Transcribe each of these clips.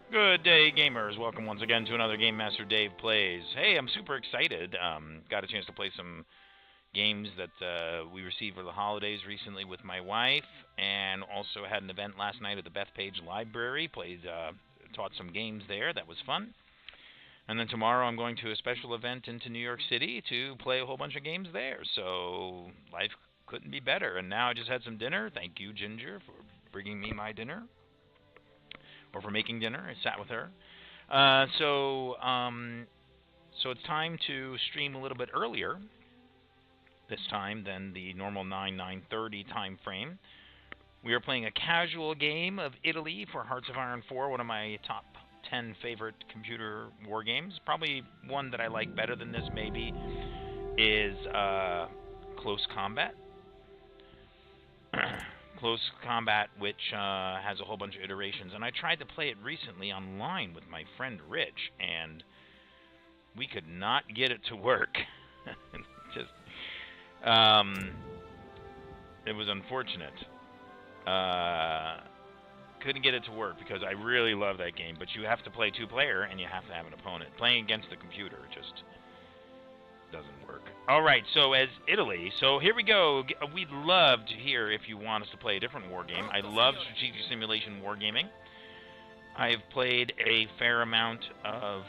Good day, gamers. Welcome once again to another Game Master Dave Plays. Hey, I'm super excited. Got a chance to play some games that we received for the holidays recently with my wife, and also had an event last night at the Bethpage Library. Taught some games there. That was fun. And then tomorrow I'm going to a special event into New York City to play a whole bunch of games there. So life couldn't be better. And now I just had some dinner. Thank you, Ginger, for bringing me my dinner, or for making dinner. I sat with her. So it's time to stream a little bit earlier this time than the normal 9:30 time frame. We are playing a casual game of Italy for Hearts of Iron 4, one of my top 10 favorite computer war games. Probably one that I like better than this, maybe, is Close Combat. Close Combat, which has a whole bunch of iterations. And I tried to play it recently online with my friend Rich, and we could not get it to work. Just, it was unfortunate. Couldn't get it to work because I really love that game, but you have to play two-player and you have to have an opponent. Playing against the computer just doesn't work. All right, so as Italy, so here we go. We'd love to hear if you want us to play a different war game. I love strategic simulation wargaming. I've played a fair amount of...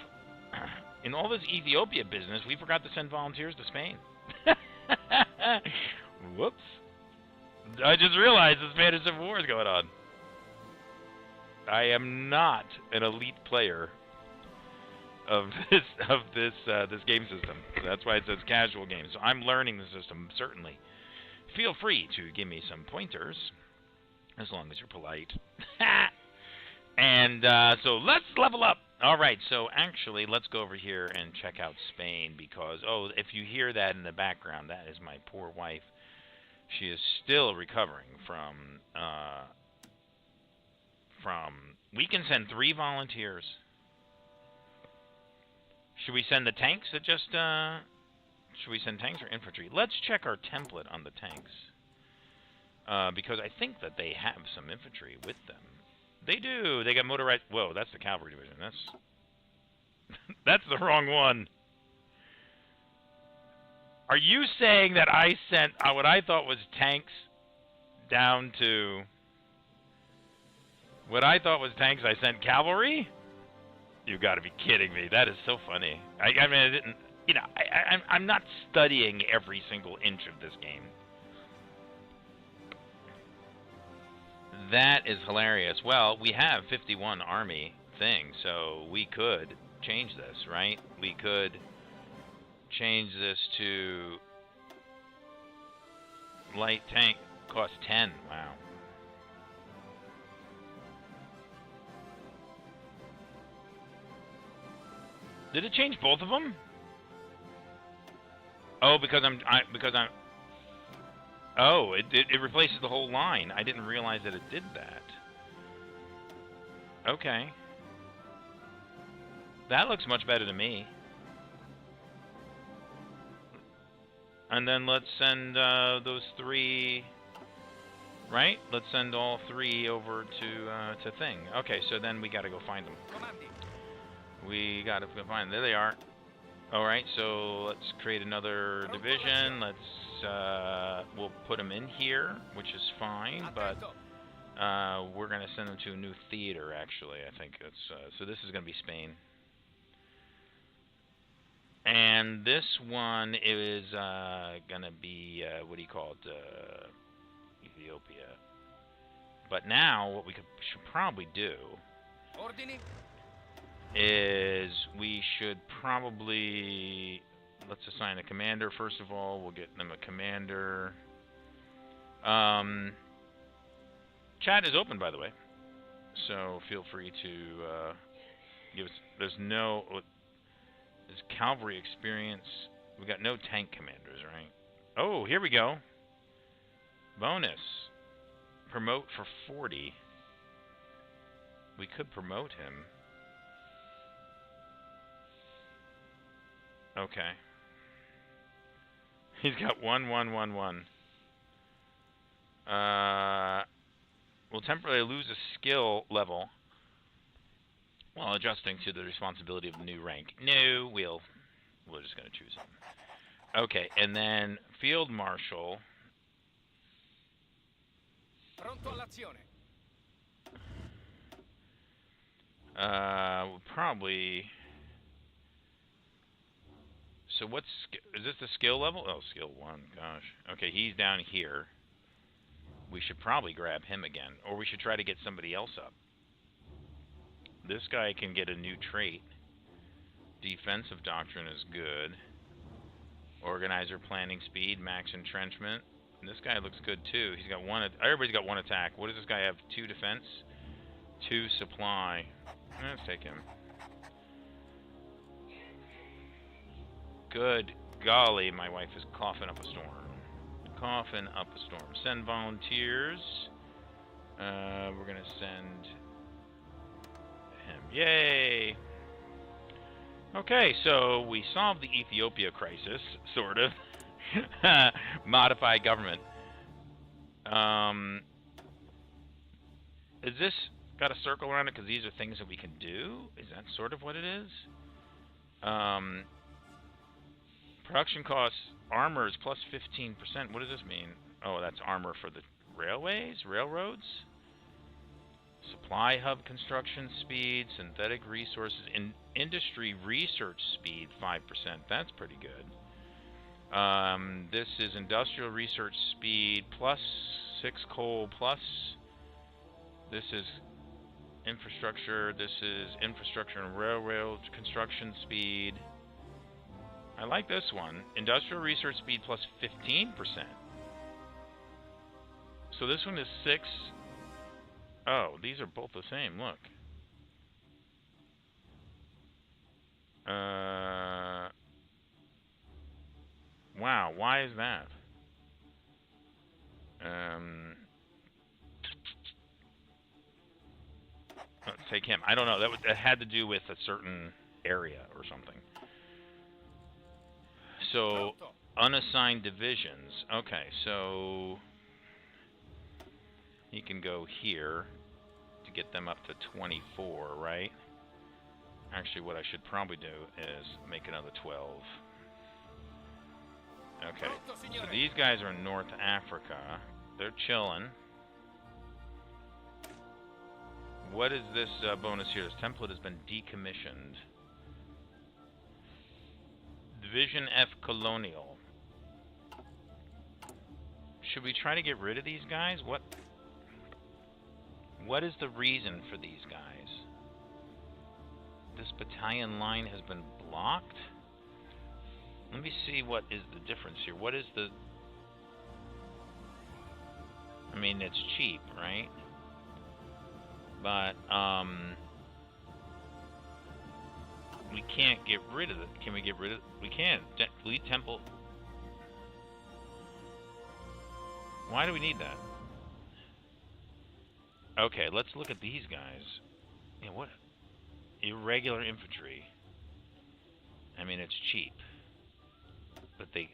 In all this Ethiopia business, we forgot to send volunteers to Spain. Whoops. I just realized the Spanish Civil War is going on. I am not an elite player of this game system. That's why it says casual game. So I'm learning the system, certainly. Feel free to give me some pointers, as long as you're polite. And so let's level up. All right, so actually, let's go over here and check out Spain, because, oh, if you hear that in the background, that is my poor wife. She is still recovering from we can send 3 volunteers. Should we send the tanks that just, should we send tanks or infantry? Let's check our template on the tanks. Because I think that they have some infantry with them. They do. They got motorized. Whoa, that's the cavalry division. That's the wrong one. Are you saying that I sent what I thought was tanks down to... What I thought was tanks, I sent cavalry? You got to be kidding me. That is so funny. I mean, I didn't... You know, I'm not studying every single inch of this game. That is hilarious. Well, we have 51 army thing, so we could change this, right? We could change this to light tank, cost 10. Wow. Did it change both of them? Oh, because I'm Oh, it replaces the whole line. I didn't realize that it did that. Okay. That looks much better to me. And then let's send those 3, right? Let's send all 3 over to thing. Okay, so then we got to go find them. We got to go find them. There they are. All right, so let's create another division. We'll put them in here, which is fine, but we're going to send them to a new theater, actually. I think that's... so this is going to be Spain. And this one is going to be, what do you call it, Ethiopia. But now, what we should probably do is we should probably... Let's assign a commander, first of all. We'll get them a commander. Chat is open, by the way. So feel free to give us... There's cavalry experience. We got no tank commanders, right? Oh, here we go. Bonus. Promote for 40. We could promote him. Okay. He's got 1, 1, 1, 1. Will temporarily lose a skill level Well, adjusting to the responsibility of the new rank. No, we're just going to choose him. Okay, and then Field Marshal. Pronto all'azione. We'll probably. So is this the skill level? Oh, skill 1. Gosh. Okay, he's down here. We should probably grab him again, or we should try to get somebody else up. This guy can get a new trait. Defensive Doctrine is good. Organizer Planning Speed, Max Entrenchment. And this guy looks good too. He's got one. Everybody's got 1 attack. What does this guy have? 2 defense, 2 supply. Let's take him. Good golly, my wife is coughing up a storm. Coughing up a storm. Send volunteers. We're gonna send him. Yay! Okay, so we solved the Ethiopia crisis, sort of. Modify government. Is this got a circle around it because these are things that we can do? Is that sort of what it is? Production costs, armor is plus 15%. What does this mean? Oh, that's armor for the railroads? Supply hub construction speed, synthetic resources, industry research speed, 5%. That's pretty good. This is industrial research speed plus 6 coal plus. This is infrastructure. This is infrastructure and railroad construction speed. I like this one. Industrial research speed plus 15%. So this one is 6. Oh, these are both the same. Look. Wow, why is that? Let's take him. I don't know. That had to do with a certain area or something. So, unassigned divisions. Okay, so he can go here to get them up to 24, right? Actually, what I should probably do is make another 12. Okay, so these guys are in North Africa. They're chilling. What is this bonus here? This template has been decommissioned. Division F Colonial. Should we try to get rid of these guys? What is the reason for these guys? This battalion line has been blocked? Let me see what is the difference here. What is the... I mean, it's cheap, right? But, we can't get rid of it. Can we get rid of it? We can. Delete temple. Why do we need that? Okay, let's look at these guys. Yeah, what? Irregular infantry. I mean, it's cheap. But they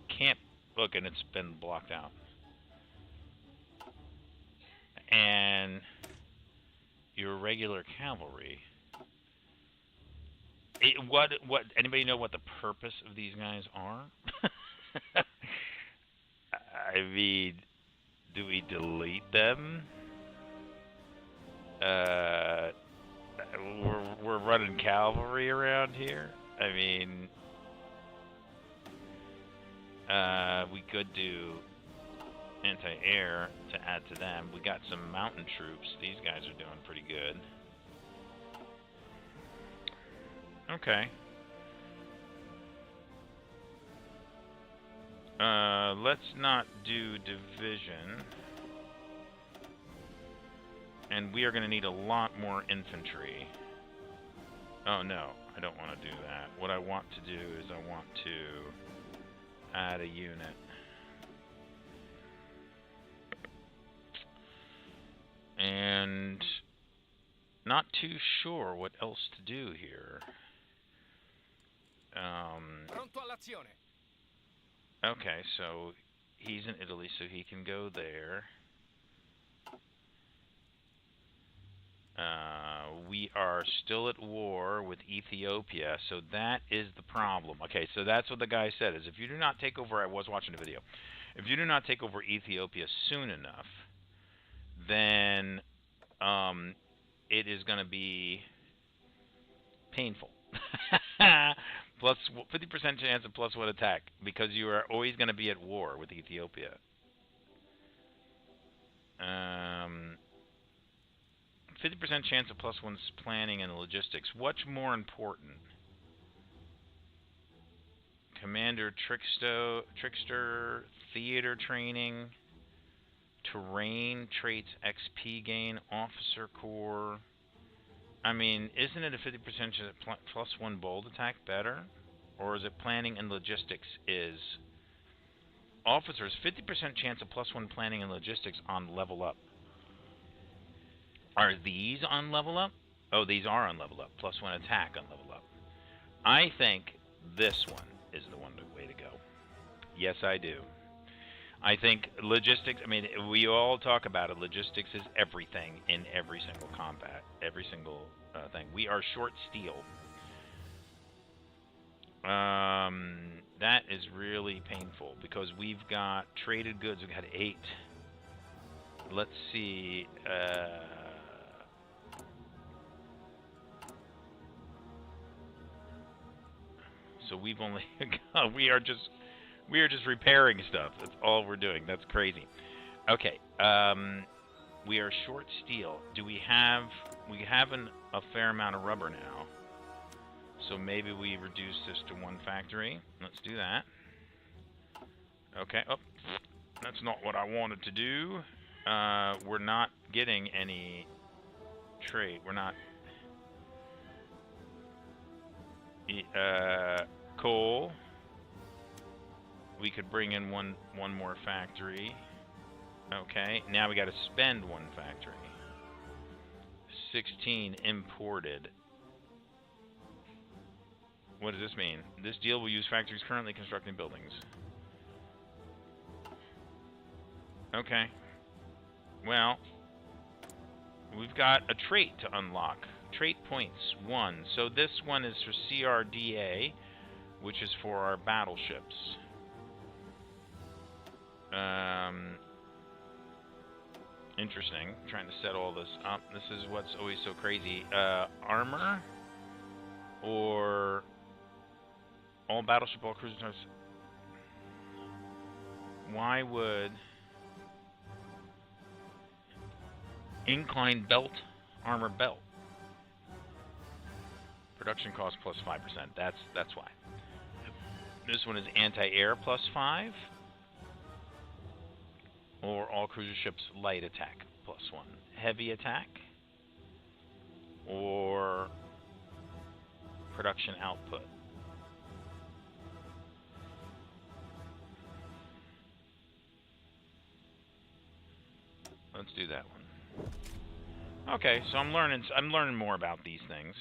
can't... Look, and it's been blocked out. And your regular cavalry. What? Anybody know what the purpose of these guys are? I mean, do we delete them? We're running cavalry around here. I mean, we could do anti-air to add to them. We got some mountain troops. These guys are doing pretty good. Okay. Let's not do division. And we are going to need a lot more infantry. Oh no, I don't want to do that. What I want to do is I want to add a unit. And not too sure what else to do here. Okay, so he's in Italy, so he can go there. We are still at war with Ethiopia, so that is the problem. Okay, so that's what the guy said, is if you do not take over, I was watching the video, if you do not take over Ethiopia soon enough, then it is going to be painful. Plus 50% chance of +1 attack, because you are always going to be at war with Ethiopia. 50% chance of +1 planning and logistics. What's more important? Commander Trickster, Theater Training, Terrain, Traits, XP Gain, Officer Corps. I mean, isn't it a 50% chance +1 bold attack better? Or is it planning and logistics is... Officers, 50% chance of +1 planning and logistics on level up. Are these on level up? Oh, these are on level up. +1 attack on level up. I think this one is the way to go. Yes, I do. I think logistics, I mean, we all talk about it. Logistics is everything in every single combat, every single thing. We are short steel. That is really painful because we've got traded goods. We've got 8. Let's see. So we've only we are just repairing stuff. That's all we're doing. That's crazy. Okay. We are short steel. Do we have a fair amount of rubber now? So maybe we reduce this to 1 factory. Let's do that. Okay. Oh, that's not what I wanted to do. We're not getting any trade. We're not coal. We could bring in one more factory. Okay, now we got to spend 1 factory. 16 imported. What does this mean? This deal will use factories currently constructing buildings. Okay. Well, we've got a trait to unlock. Trait points 1. So this one is for CRDA, which is for our battleships. Interesting. I'm trying to set all this up. This is what's always so crazy. Armor or all battleship, all cruiser types. Why would inclined belt, armor belt? Production cost +5%. That's why. This one is anti-air +5. Or all cruiser ships light attack +1. Heavy attack. Or production output. Let's do that one. Okay, so I'm learning more about these things,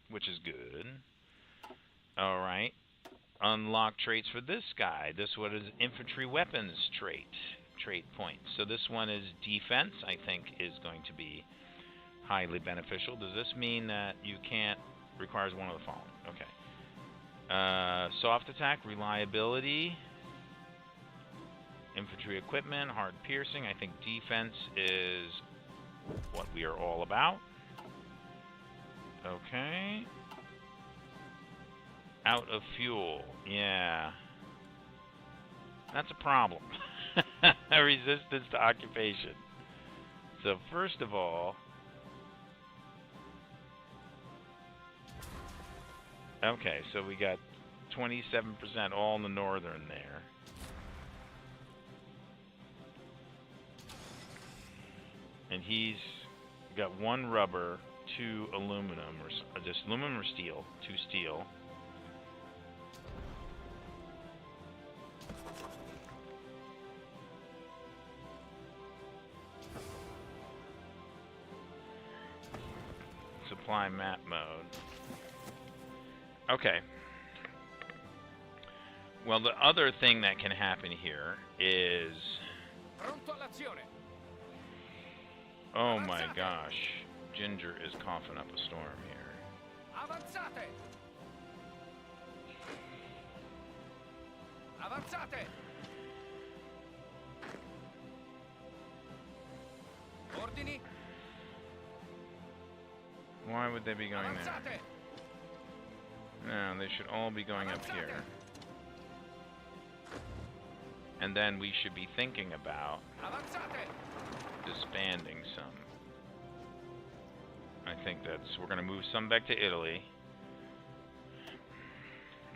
which is good. All right. Unlock traits for this guy. This one is infantry weapons trait points. So this one is defense, I think, is going to be highly beneficial. Does this mean that you can't, requires one of the following? Okay. Soft attack, reliability, infantry equipment, hard piercing. I think defense is what we are all about. Okay. Out of fuel. Yeah. That's a problem. Resistance to occupation. So first of all, okay, so we got 27% all in the northern there. And he's got 1 rubber, 2 aluminum, or just aluminum or steel, 2 steel. Supply map mode. Okay. Well, the other thing that can happen here is... Pronto all'azione. Oh my gosh. Ginger is coughing up a storm here. Avanzate! Avanzate! Ordini? Why would they be going there? Avanzate! No, they should all be going up here. And then we should be thinking about disbanding some. I think that's... We're going to move some back to Italy.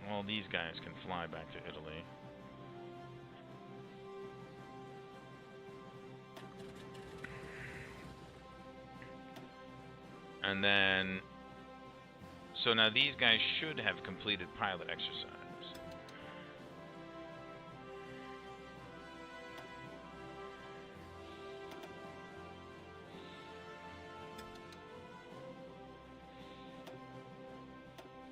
All these guys can fly back to Italy. And then... So now these guys should have completed pilot exercise.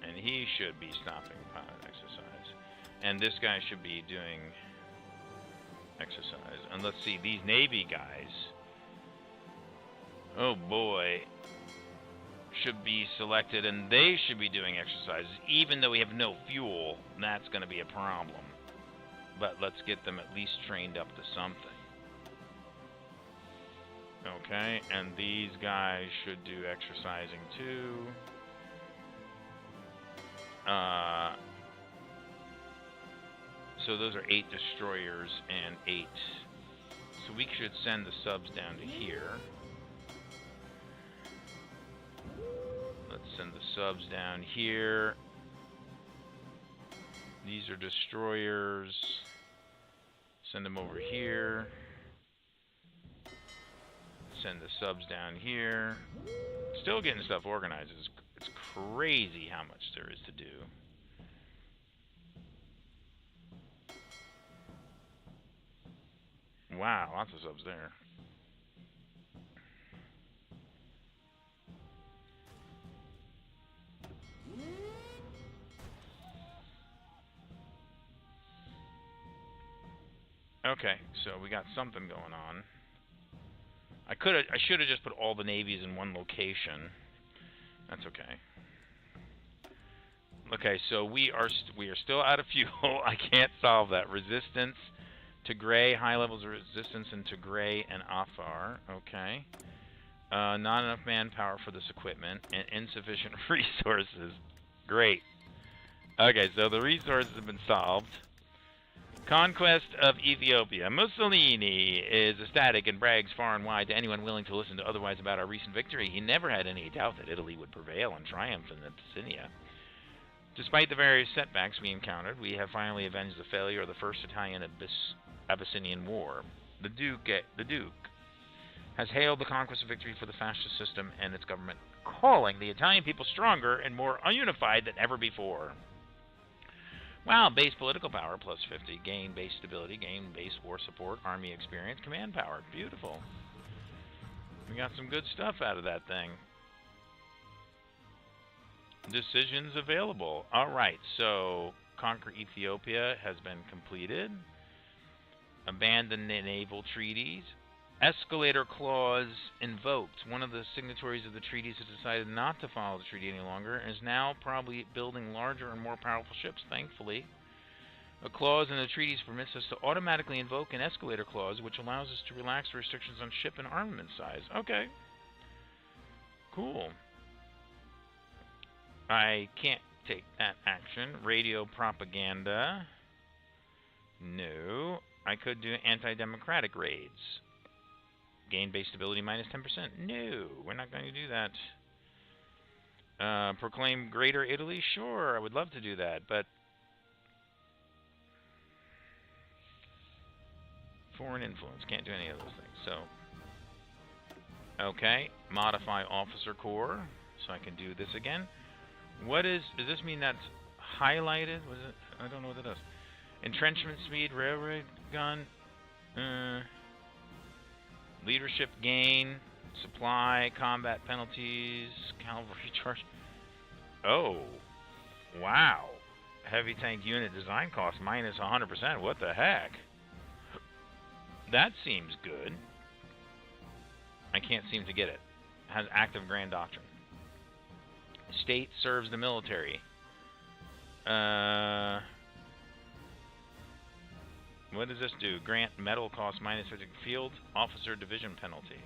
And he should be stopping pilot exercise. And this guy should be doing exercise. And let's see, these Navy guys... Oh boy... should be selected, and they should be doing exercises, even though we have no fuel. That's going to be a problem. But let's get them at least trained up to something. Okay, and these guys should do exercising too. So those are 8 destroyers and 8. So we should send the subs down to here. Let's send the subs down here. These are destroyers. Send them over here. Send the subs down here. Still getting stuff organized. It's crazy how much there is to do. Wow, lots of subs there. Okay, so we got something going on. I should have just put all the navies in one location. That's okay. Okay, so we are still out of fuel. I can't solve that. Resistance to gray, high levels of resistance into gray and Afar. Okay. Not enough manpower for this equipment and insufficient resources. Great. Okay, so the resources have been solved. Conquest of Ethiopia. Mussolini is ecstatic and brags far and wide to anyone willing to listen to otherwise about our recent victory. He never had any doubt that Italy would prevail and triumph in Abyssinia. Despite the various setbacks we encountered, we have finally avenged the failure of the First Italian Abyssinian War. The Duke has hailed the conquest of victory for the fascist system and its government, calling the Italian people stronger and more unified than ever before. Wow, base political power, plus 50. Gain base stability, gain base war support, army experience, command power. Beautiful. We got some good stuff out of that thing. Decisions available. Alright, so conquer Ethiopia has been completed. Abandon the naval treaties. Escalator clause invoked. One of the signatories of the treaties has decided not to follow the treaty any longer and is now probably building larger and more powerful ships, thankfully. A clause in the treaties permits us to automatically invoke an escalator clause, which allows us to relax the restrictions on ship and armament size. Okay. Cool. I can't take that action. Radio propaganda. No. I could do anti-democratic raids. Gain base stability minus 10%. No, we're not going to do that. Proclaim Greater Italy? Sure, I would love to do that, but... Foreign influence. Can't do any of those things, so... Okay, modify Officer Corps, so I can do this again. What is... Does this mean that's highlighted? Was it? I don't know what that does. Entrenchment speed, railroad gun... Leadership gain, supply, combat penalties, cavalry charge. Oh, wow. Heavy tank unit design cost minus 100%. What the heck? That seems good. I can't seem to get it. has active Grand Doctrine. State serves the military. What does this do? Grant medal cost minus 50 field officer division penalty.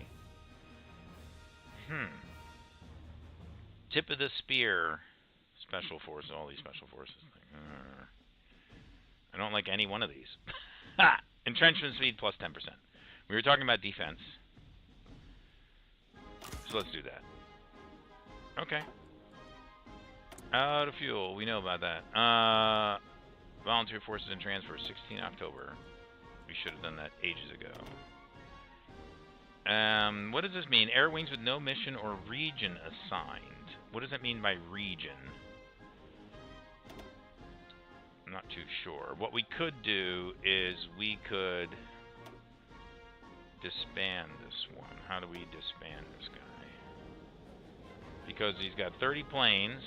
Tip of the spear. Special forces. All these special forces. I don't like any one of these. Entrenchment speed plus 10%. We were talking about defense. So let's do that. Okay. Out of fuel. We know about that. Volunteer forces and transfer. 16 October. We should have done that ages ago. What does this mean? Air wings with no mission or region assigned. What does that mean by region? I'm not too sure. What we could do is we could disband this one. How do we disband this guy? Because he's got 30 planes.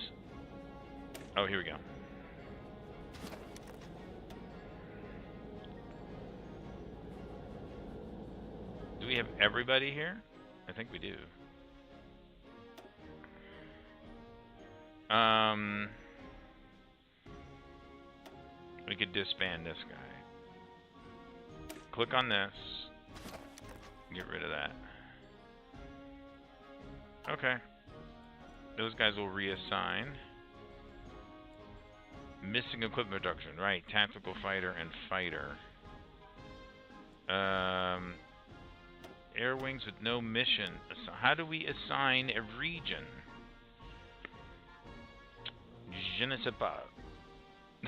Oh, here we go. Do we have everybody here? I think we do. We could disband this guy. Click on this. Get rid of that. Okay. Those guys will reassign. Missing equipment reduction. Right. Tactical fighter and fighter. Air wings with no mission. How do we assign a region? Je ne sais pas.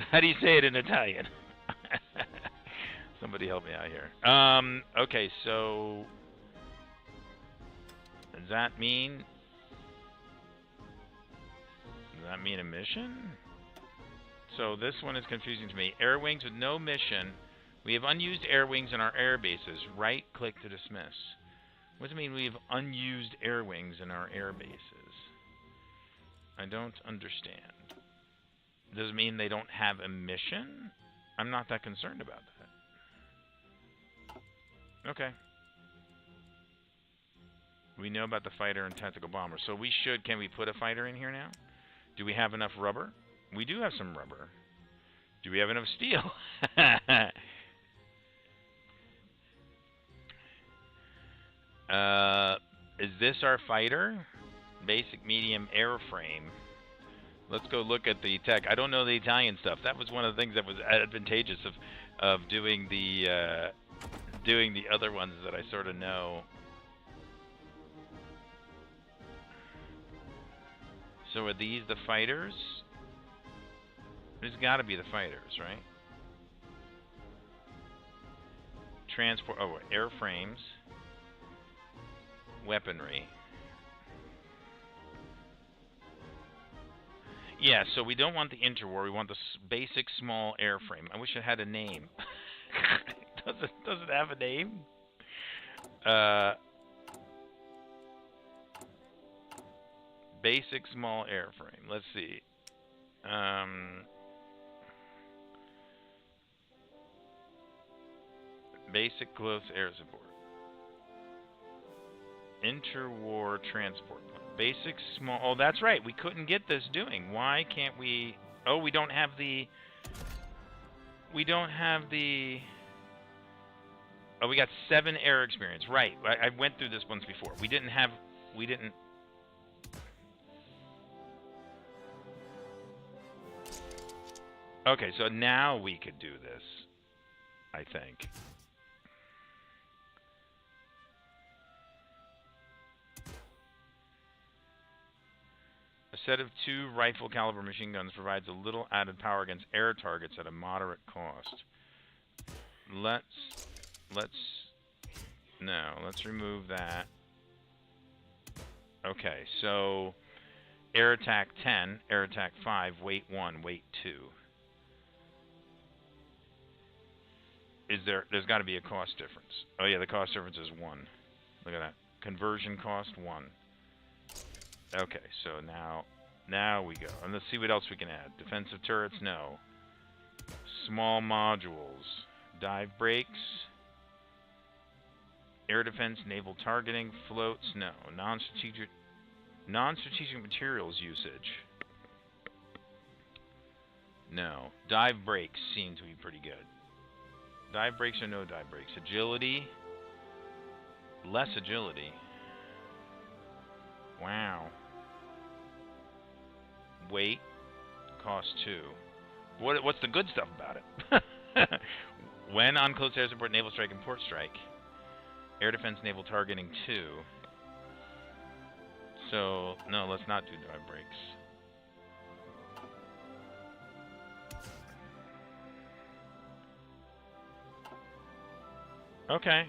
How do you say it in Italian? Somebody help me out here. Okay, so does that mean a mission? So this one is confusing to me. Air wings with no mission. We have unused air wings in our air bases. Right click to dismiss. What does it mean we have unused air wings in our air bases? I don't understand. Does it mean they don't have a mission? I'm not that concerned about that. Okay. We know about the fighter and tactical bomber. So we should, can we put a fighter in here now? Do we have enough rubber? We do have some rubber. Do we have enough steel? Is this our fighter? Basic, medium, airframe. Let's go look at the tech. I don't know the Italian stuff. That was one of the things that was advantageous of doing the other ones that I sort of know. So are these the fighters? There's got to be the fighters, right? Transport. Oh, airframes. Weaponry. Yeah, so we don't want the interwar. We want the basic small airframe. I wish it had a name. Does it have a name? Basic small airframe. Let's see. Basic close air support. Interwar transport plane. Basic small. Oh, that's right. We couldn't get this doing. Why can't we? Oh, we don't have the. We don't have the. Oh, we got 7 air experience. Right. I went through this once before. We didn't have. We didn't. Okay, so now we could do this. I think. A set of 2 rifle caliber machine guns provides a little added power against air targets at a moderate cost. Let's remove that. Okay, so air attack 10, air attack 5, weight 1, weight 2. There's got to be a cost difference. Oh yeah, the cost difference is 1. Look at that. Conversion cost 1. Okay, so now we go. And let's see what else we can add. Defensive turrets, no. Small modules. Dive brakes. Air defense, naval targeting, floats, no. Non-strategic Non-strategic materials usage. No. Dive breaks seem to be pretty good. Dive breaks or no dive breaks? Agility. Less agility. Wow. Weight. Cost 2. What's the good stuff about it? When on close air support, naval strike and port strike. Air defense, naval targeting 2. So, no, let's not do dive breaks. Okay.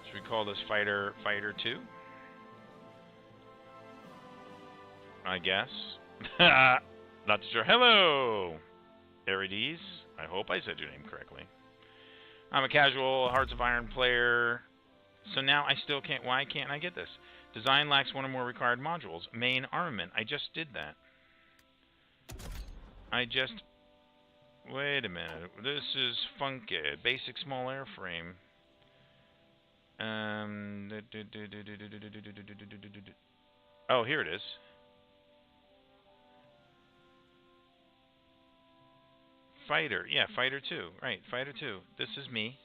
Should we call this Fighter 2? I guess. Not sure. Hello, Arides. I hope I said your name correctly. I'm a casual Hearts of Iron player. So now I still can't. Why can't I get this? Design lacks one or more required modules. Main armament. I just did that. Wait a minute. This is funky. Basic small airframe. Oh, here it is. Fighter. Yeah, Fighter 2. Right, Fighter 2. This is me.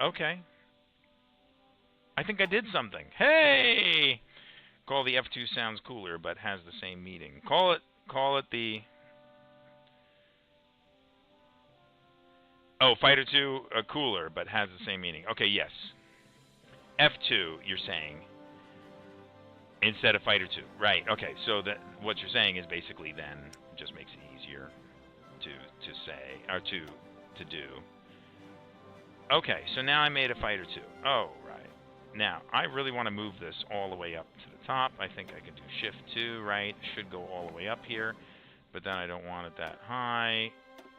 Okay. I think I did something. Hey! Call the F2 sounds cooler, but has the same meaning. Call it the... Oh, Fighter 2 cooler, but has the same meaning. Okay, yes. F2, you're saying, instead of Fighter 2. Right, okay. So what you're saying is basically then just makes it easier to say, or to do. Okay, so now I made a Fighter 2. Oh, right. Now, I really want to move this all the way up to the top. I think I can do Shift 2, right? Should go all the way up here, but then I don't want it that high,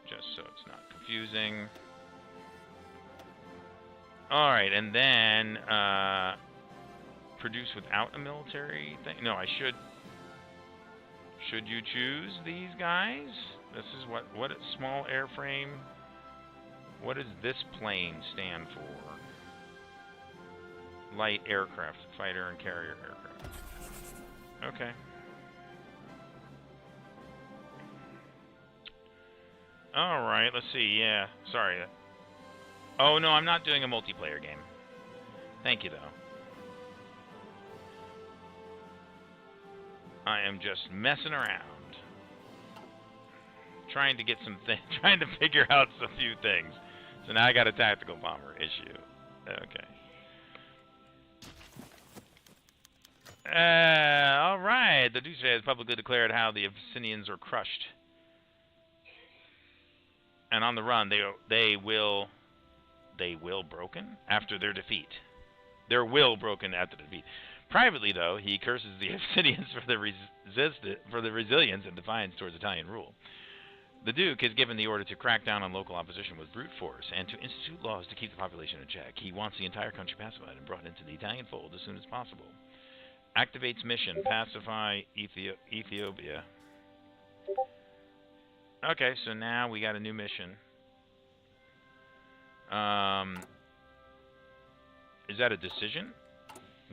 just so it's not confusing. All right, and then produce without a military thing. No, I should. Should you choose these guys? This is what is small airframe. What does this plane stand for? Light aircraft, fighter and carrier aircraft. Okay. All right, let's see. Yeah, sorry. Oh no, I'm not doing a multiplayer game. Thank you though. I am just messing around. Trying to get trying to figure out a few things. So now I got a tactical bomber issue. Okay. All right. The Deuce has publicly declared how the Abyssinians are crushed, and on the run, they will broken after their defeat. Their will broken after defeat. Privately, though, he curses the Abyssinians for the resilience and defiance towards Italian rule. The Duke has given the order to crack down on local opposition with brute force and to institute laws to keep the population in check. He wants the entire country pacified and brought into the Italian fold as soon as possible. Activates mission, pacify Ethiopia. Okay, so now we got a new mission. Is that a decision?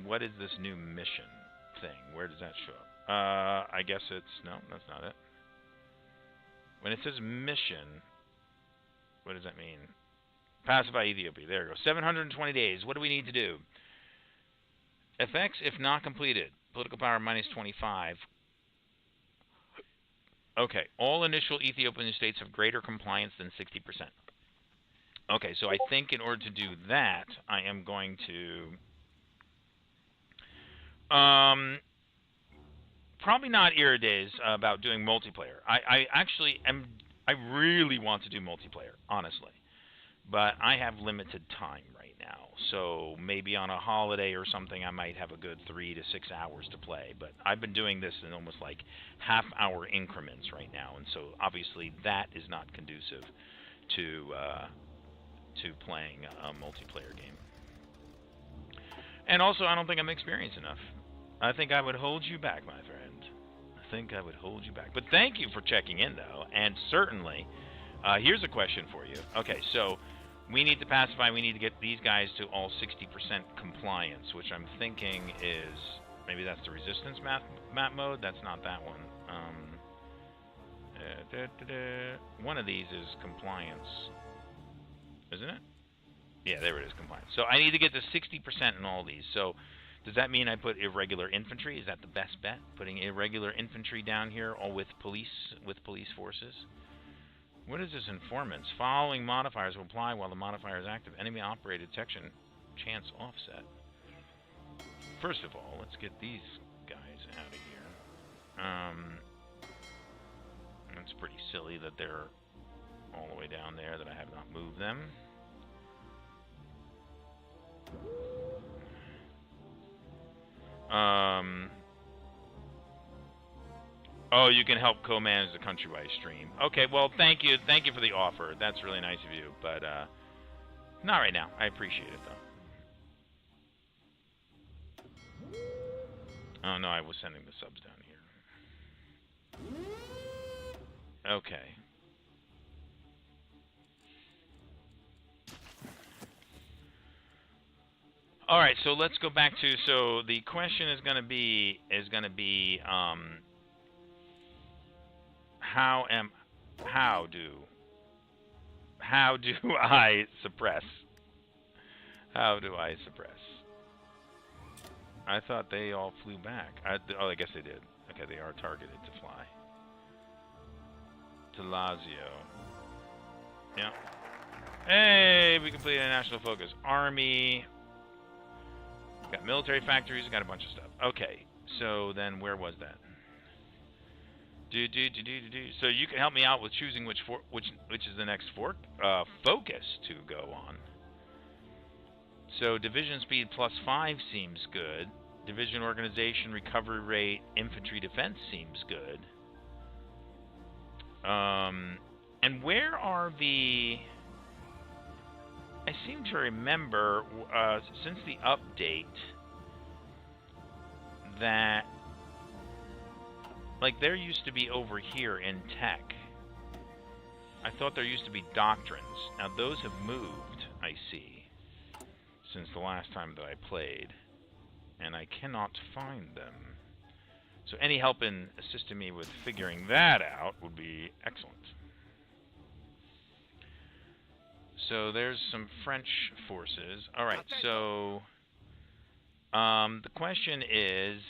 What is this new mission thing? Where does that show up? I guess it's... No, that's not it. When it says mission, what does that mean? Pacify Ethiopia. There we go. 720 days. What do we need to do? Effects, if not completed. Political power minus 25. Okay. All initial Ethiopian states have greater compliance than 60%. Okay, so I think in order to do that, I am going to... probably not Irides about doing multiplayer. I actually am... I really want to do multiplayer, honestly. But I have limited time right now. So maybe on a holiday or something, I might have a good 3 to 6 hours to play. But I've been doing this in almost like half-hour increments right now. And so obviously that is not conducive to playing a multiplayer game. And also, I don't think I'm experienced enough. I think I would hold you back, my friend. I think I would hold you back. But thank you for checking in, though. And certainly, here's a question for you. Okay, so We need to pacify. We need to get these guys to all 60% compliance, which I'm thinking is maybe that's the resistance map mode. That's not that one. One of these is compliance, isn't it? Yeah, there it is, compliance. So I need to get to 60% in all these. So does that mean I put irregular infantry? Is that the best bet? Putting irregular infantry down here, all with police forces? What is this? Informants. Following modifiers will apply while the modifier is active. Enemy operated detection chance offset. First of all, let's get these guys out of here. It's pretty silly that they're all the way down there, that I have not moved them. Oh, you can help co-manage the Countrywide stream. Okay, well, thank you for the offer. That's really nice of you, but not right now. I appreciate it though. Oh no, I was sending the subs down here. Okay. All right, so let's go back to, so the question is going to be how do I suppress? How do I suppress? I thought they all flew back. Oh, I guess they did. Okay, they are targeted to fly. To Lazio. Yeah. Hey, we completed a national focus. Army. Got military factories. Got a bunch of stuff. Okay, so then where was that? So you can help me out with choosing which is the next focus to go on. So division speed +5 seems good. Division organization, recovery rate, infantry defense seems good. And where are the... I seem to remember, since the update, that, like, there used to be over here in tech. I thought there used to be doctrines. Now, those have moved, I see, since the last time that I played. And I cannot find them. So any help in assisting me with figuring that out would be excellent. So there's some French forces. All right, so the question is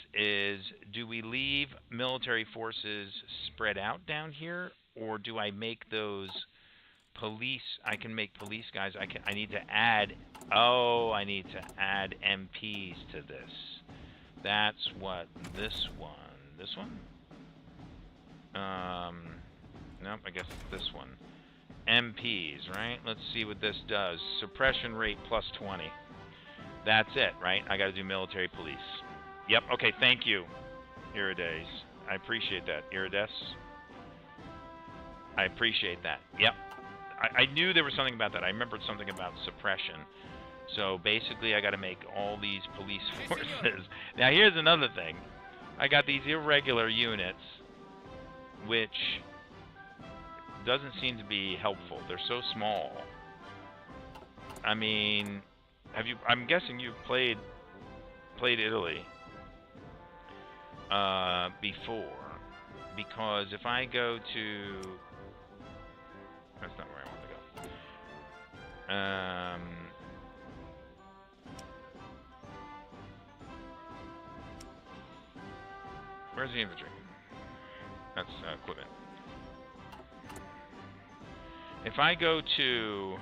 do we leave military forces spread out down here, or do I make those police? I can make police guys. I need to add. Oh, I need to add MPs to this. That's what this one. This one? Nope. I guess it's this one. MPs, right? Let's see what this does. Suppression rate +20. That's it, right? I got to do military police. Yep. Okay. Thank you, Irides. I appreciate that, Irides. I appreciate that. Yep. I knew there was something about that. I remembered something about suppression. So basically, I got to make all these police forces. Now, here's another thing. I got these irregular units, which doesn't seem to be helpful. They're so small. I mean, I'm guessing you've played Italy before, because if I go to, that's not where I want to go. Where's the infantry? That's equipment. If I go to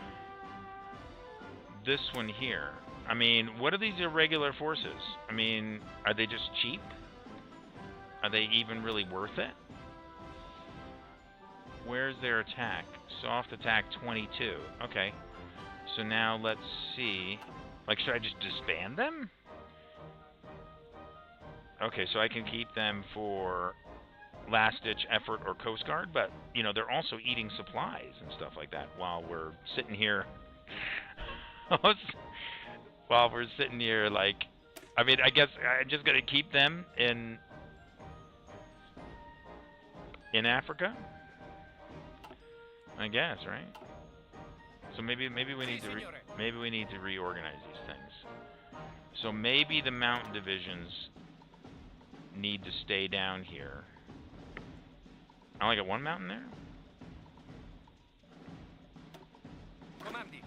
this one here, I mean, what are these irregular forces? I mean, are they just cheap? Are they even really worth it? Where's their attack? Soft attack 22. Okay. So now let's see. Like, should I just disband them? Okay, so I can keep them for last-ditch effort or Coast Guard, but, you know, they're also eating supplies and stuff like that while we're sitting here. While we're sitting here, like, I mean, I guess I'm just going to keep them in Africa? I guess, right? So maybe we need Sì, to signore. reorganize these things. So maybe the mountain divisions need to stay down here. I only got one mountain there? Comandi.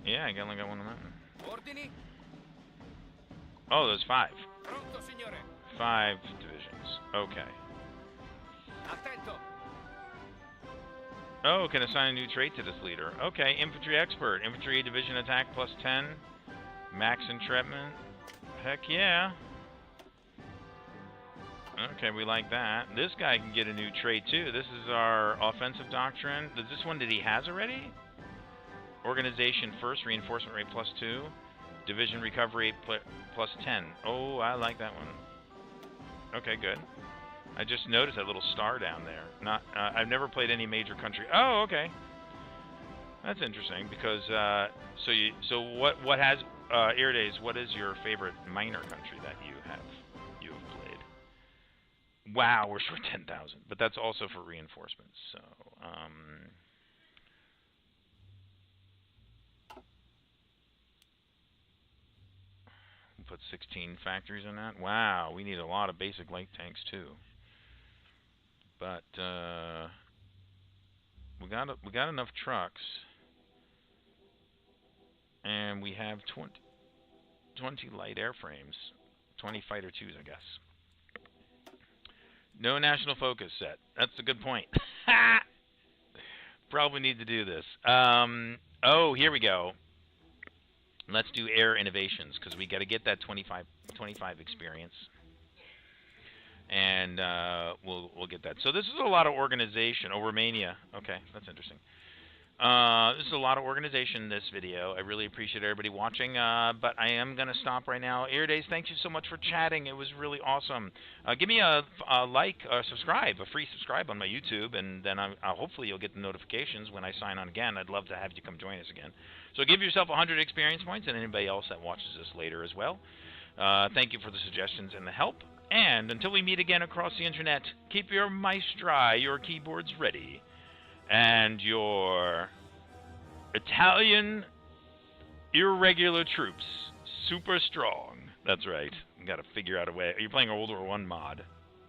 Yeah, I only got one mountain. Ordini. Oh, there's 5. Pronto, signore. 5 divisions. Okay. Attento. Oh, can assign a new trait to this leader. Okay, infantry expert. Infantry division attack +10. Max entrapment. Heck yeah. Okay, we like that. This guy can get a new trait too. This is our offensive doctrine. Is this one that he has already? Organization first, reinforcement rate +2. Division recovery +10. Oh, I like that one. Okay, good. I just noticed that little star down there. Not, I've never played any major country. Oh, okay. That's interesting because so what has Irides, what is your favorite minor country that you have played? Wow, we're short 10,000, but that's also for reinforcements. So we'll put 16 factories in that. Wow, we need a lot of basic light tanks too. But we got enough trucks. And we have 20 light airframes. 20 fighter 2s, I guess. No national focus set. That's a good point. Probably need to do this. Oh, here we go. Let's do air innovations, because we got to get that 25 experience. And we'll get that. So this is a lot of organization. Oh, Romania. Okay, that's interesting. This is a lot of organization in this video. I really appreciate everybody watching, but I am going to stop right now. Irides, thank you so much for chatting. It was really awesome. Give me a like, subscribe, a free subscribe on my YouTube, and then hopefully you'll get the notifications when I sign on again. I'd love to have you come join us again. So give yourself 100 experience points, and anybody else that watches this later as well. Thank you for the suggestions and the help. And until we meet again across the internet, keep your mice dry, your keyboards ready, and your Italian irregular troops super strong. That's right. We got to figure out a way. You're playing a World War I mod.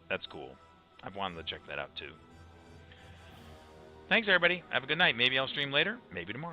That's cool. I've wanted to check that out too. Thanks, everybody. Have a good night. Maybe I'll stream later. Maybe tomorrow.